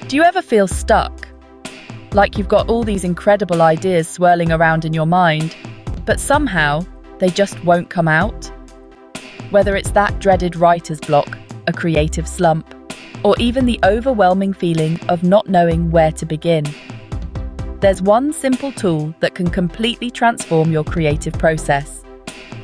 Do you ever feel stuck? Like you've got all these incredible ideas swirling around in your mind, but somehow they just won't come out? Whether it's that dreaded writer's block, a creative slump, or even the overwhelming feeling of not knowing where to begin, there's one simple tool that can completely transform your creative process.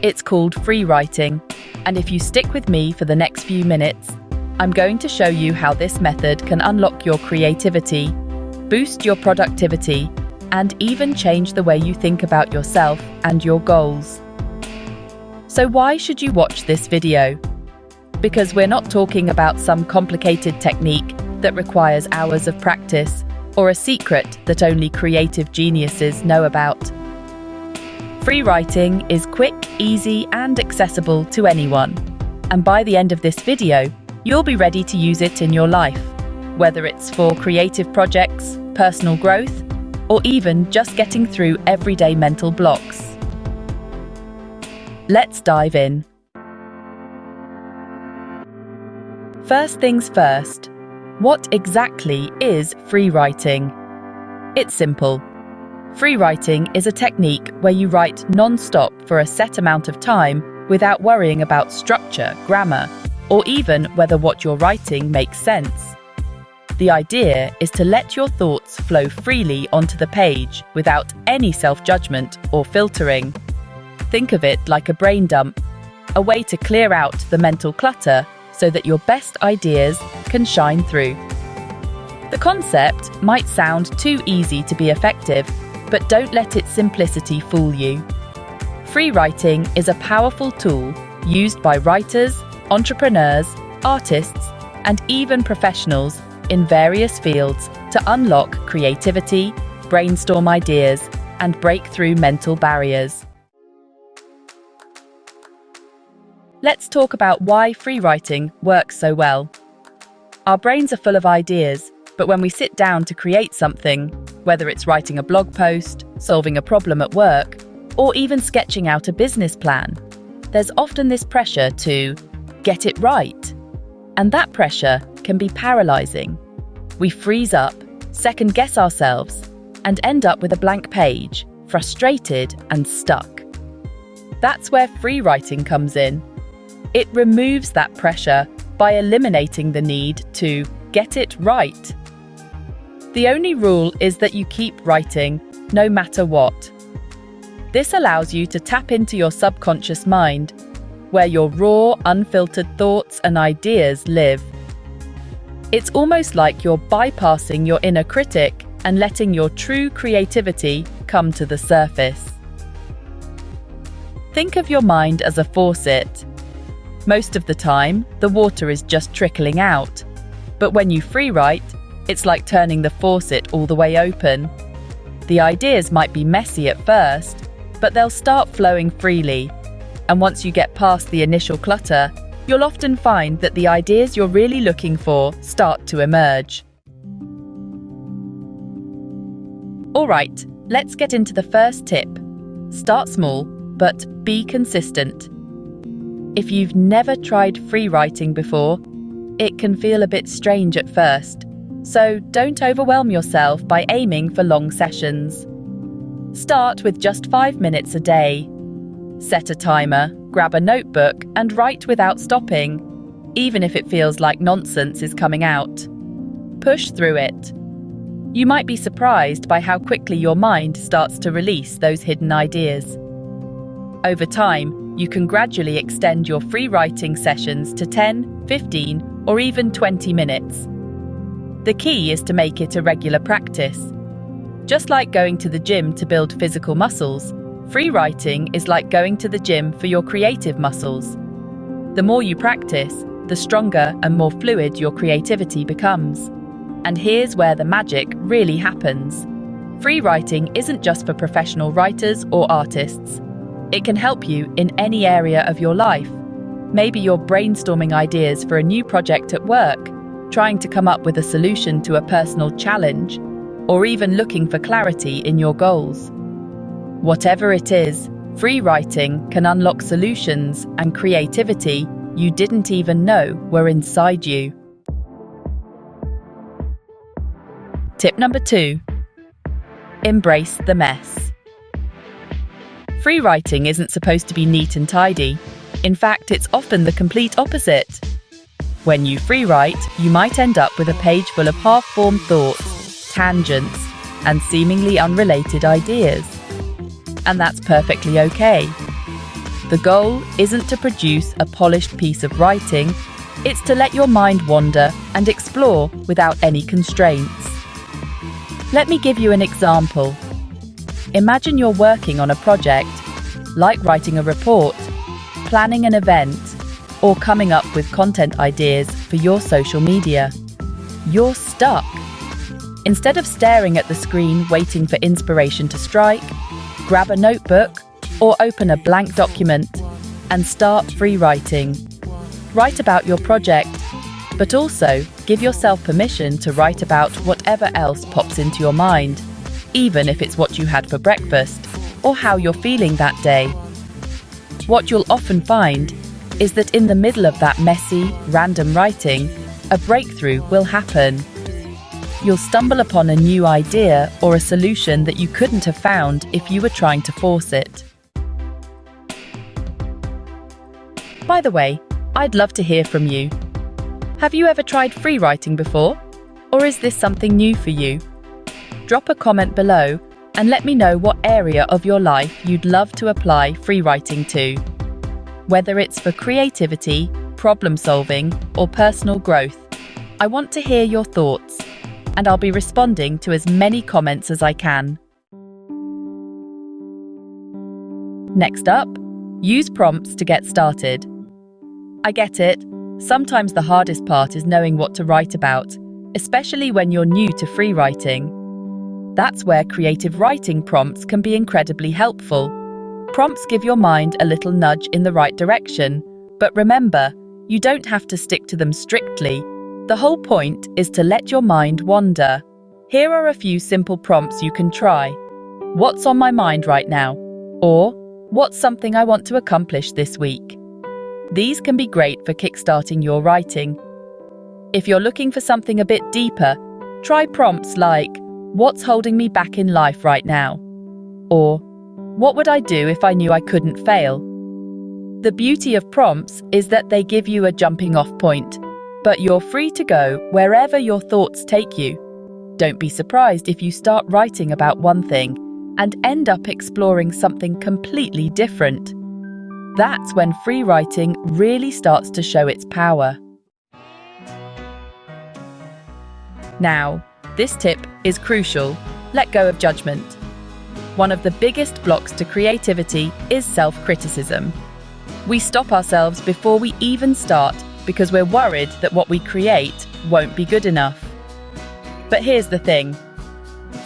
It's called Freewriting, and if you stick with me for the next few minutes, I'm going to show you how this method can unlock your creativity, boost your productivity, and even change the way you think about yourself and your goals. So why should you watch this video? Because we're not talking about some complicated technique that requires hours of practice or a secret that only creative geniuses know about. Freewriting is quick, easy, and accessible to anyone. And by the end of this video, you'll be ready to use it in your life, whether it's for creative projects, personal growth, or even just getting through everyday mental blocks. Let's dive in. First things first, what exactly is freewriting? It's simple. Freewriting is a technique where you write non-stop for a set amount of time without worrying about structure, grammar, or even whether what you're writing makes sense. The idea is to let your thoughts flow freely onto the page without any self-judgment or filtering. Think of it like a brain dump, a way to clear out the mental clutter so that your best ideas can shine through. The concept might sound too easy to be effective, but don't let its simplicity fool you. Freewriting is a powerful tool used by writers, entrepreneurs, artists, and even professionals in various fields to unlock creativity, brainstorm ideas, and break through mental barriers. Let's talk about why freewriting works so well. Our brains are full of ideas, but when we sit down to create something, whether it's writing a blog post, solving a problem at work, or even sketching out a business plan, there's often this pressure to get it right. And that pressure can be paralyzing. We freeze up, second-guess ourselves, and end up with a blank page, frustrated and stuck. That's where freewriting comes in. It removes that pressure by eliminating the need to get it right. The only rule is that you keep writing, no matter what. This allows you to tap into your subconscious mind, where your raw, unfiltered thoughts and ideas live. It's almost like you're bypassing your inner critic and letting your true creativity come to the surface. Think of your mind as a faucet. Most of the time, the water is just trickling out. But when you freewrite, it's like turning the faucet all the way open. The ideas might be messy at first, but they'll start flowing freely. And once you get past the initial clutter, you'll often find that the ideas you're really looking for start to emerge. All right, let's get into the first tip. Start small, but be consistent. If you've never tried freewriting before, it can feel a bit strange at first, so don't overwhelm yourself by aiming for long sessions. Start with just 5 minutes a day. Set a timer, grab a notebook, and write without stopping, even if it feels like nonsense is coming out. Push through it. You might be surprised by how quickly your mind starts to release those hidden ideas. Over time, you can gradually extend your freewriting sessions to 10, 15, or even 20 minutes. The key is to make it a regular practice. Just like going to the gym to build physical muscles, freewriting is like going to the gym for your creative muscles. The more you practice, the stronger and more fluid your creativity becomes. And here's where the magic really happens. Freewriting isn't just for professional writers or artists. It can help you in any area of your life. Maybe you're brainstorming ideas for a new project at work, trying to come up with a solution to a personal challenge, or even looking for clarity in your goals. Whatever it is, freewriting can unlock solutions and creativity you didn't even know were inside you. Tip number 2. Embrace the mess. Free writing isn't supposed to be neat and tidy. In fact, it's often the complete opposite. When you free write, you might end up with a page full of half-formed thoughts, tangents, and seemingly unrelated ideas. And that's perfectly okay. The goal isn't to produce a polished piece of writing, it's to let your mind wander and explore without any constraints. Let me give you an example. Imagine you're working on a project, like writing a report, planning an event, or coming up with content ideas for your social media. You're stuck. Instead of staring at the screen waiting for inspiration to strike, grab a notebook or open a blank document and start free writing. Write about your project, but also give yourself permission to write about whatever else pops into your mind, even if it's what you had for breakfast or how you're feeling that day. What you'll often find is that in the middle of that messy, random writing, a breakthrough will happen. You'll stumble upon a new idea or a solution that you couldn't have found if you were trying to force it. By the way, I'd love to hear from you. Have you ever tried free writing before? Or is this something new for you? Drop a comment below and let me know what area of your life you'd love to apply free writing to. Whether it's for creativity, problem solving, or personal growth, I want to hear your thoughts, and I'll be responding to as many comments as I can. Next up, use prompts to get started. I get it. Sometimes the hardest part is knowing what to write about, especially when you're new to free writing. That's where creative writing prompts can be incredibly helpful. Prompts give your mind a little nudge in the right direction, but remember, you don't have to stick to them strictly. The whole point is to let your mind wander. Here are a few simple prompts you can try. What's on my mind right now? Or, what's something I want to accomplish this week? These can be great for kickstarting your writing. If you're looking for something a bit deeper, try prompts like, what's holding me back in life right now? Or, what would I do if I knew I couldn't fail? The beauty of prompts is that they give you a jumping-off point, but you're free to go wherever your thoughts take you. Don't be surprised if you start writing about one thing and end up exploring something completely different. That's when free writing really starts to show its power. Now, this tip is crucial. Let go of judgment. One of the biggest blocks to creativity is self-criticism. We stop ourselves before we even start because we're worried that what we create won't be good enough. But here's the thing.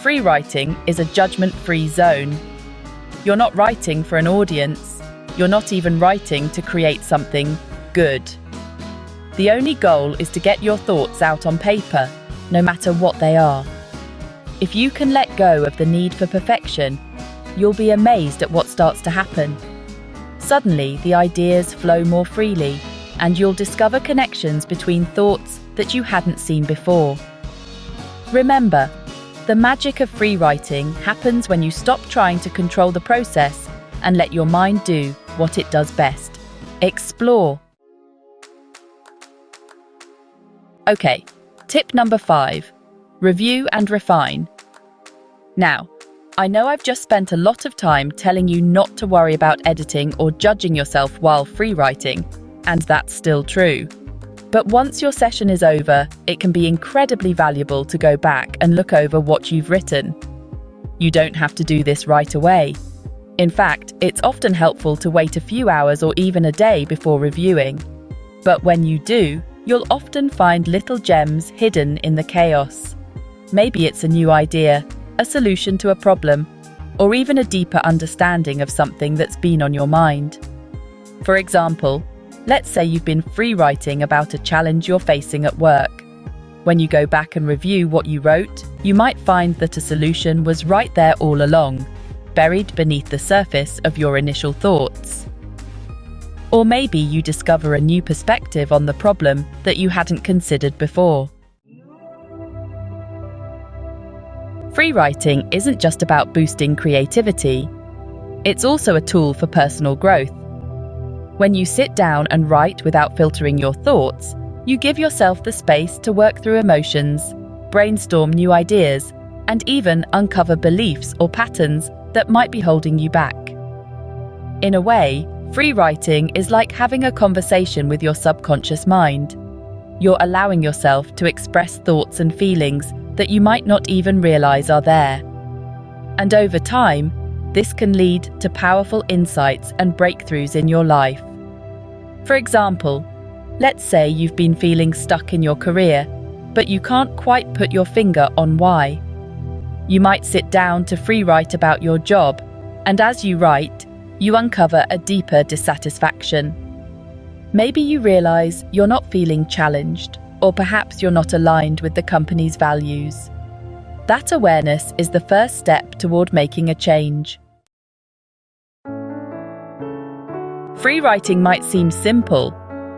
Free writing is a judgment-free zone. You're not writing for an audience. You're not even writing to create something good. The only goal is to get your thoughts out on paper, no matter what they are. If you can let go of the need for perfection, you'll be amazed at what starts to happen. Suddenly, the ideas flow more freely, and you'll discover connections between thoughts that you hadn't seen before. Remember, the magic of free writing happens when you stop trying to control the process and let your mind do what it does best. Explore. Okay, tip number 5. Review and refine. Now, I know I've just spent a lot of time telling you not to worry about editing or judging yourself while free writing, and that's still true. But once your session is over, it can be incredibly valuable to go back and look over what you've written. You don't have to do this right away. In fact, it's often helpful to wait a few hours or even a day before reviewing. But when you do, you'll often find little gems hidden in the chaos. Maybe it's a new idea, a solution to a problem, or even a deeper understanding of something that's been on your mind. For example, let's say you've been free writing about a challenge you're facing at work. When you go back and review what you wrote, you might find that a solution was right there all along, buried beneath the surface of your initial thoughts. Or maybe you discover a new perspective on the problem that you hadn't considered before. Free writing isn't just about boosting creativity. It's also a tool for personal growth. When you sit down and write without filtering your thoughts, you give yourself the space to work through emotions, brainstorm new ideas, and even uncover beliefs or patterns that might be holding you back. In a way, free writing is like having a conversation with your subconscious mind. You're allowing yourself to express thoughts and feelings that you might not even realize are there. And over time, this can lead to powerful insights and breakthroughs in your life. For example, let's say you've been feeling stuck in your career, but you can't quite put your finger on why. You might sit down to free write about your job, and as you write, you uncover a deeper dissatisfaction. Maybe you realize you're not feeling challenged, or perhaps you're not aligned with the company's values. That awareness is the first step toward making a change. Free writing might seem simple,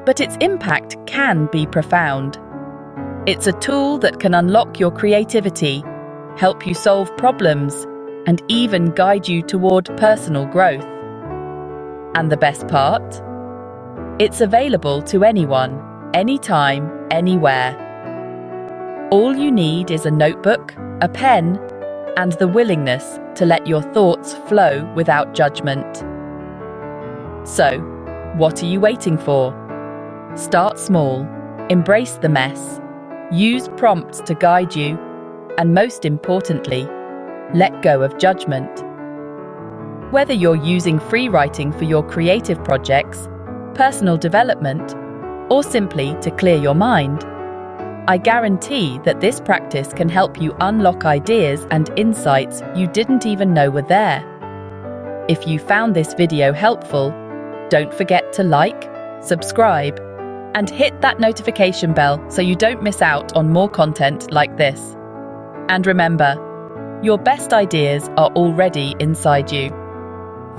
but its impact can be profound. It's a tool that can unlock your creativity, help you solve problems, and even guide you toward personal growth. And the best part? It's available to anyone, anytime, anywhere. All you need is a notebook, a pen, and the willingness to let your thoughts flow without judgment. So, what are you waiting for? Start small, embrace the mess, use prompts to guide you, and most importantly, let go of judgment. Whether you're using free writing for your creative projects, personal development, or simply to clear your mind, I guarantee that this practice can help you unlock ideas and insights you didn't even know were there. If you found this video helpful, don't forget to like, subscribe, and hit that notification bell so you don't miss out on more content like this. And remember, your best ideas are already inside you.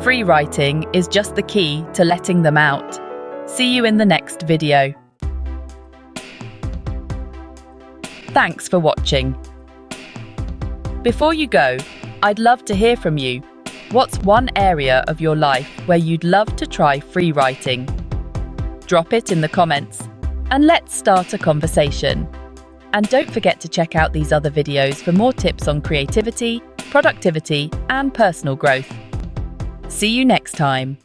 Free writing is just the key to letting them out. See you in the next video. Thanks for watching. Before you go, I'd love to hear from you. What's one area of your life where you'd love to try free writing? Drop it in the comments, and let's start a conversation. And don't forget to check out these other videos for more tips on creativity, productivity, and personal growth. See you next time.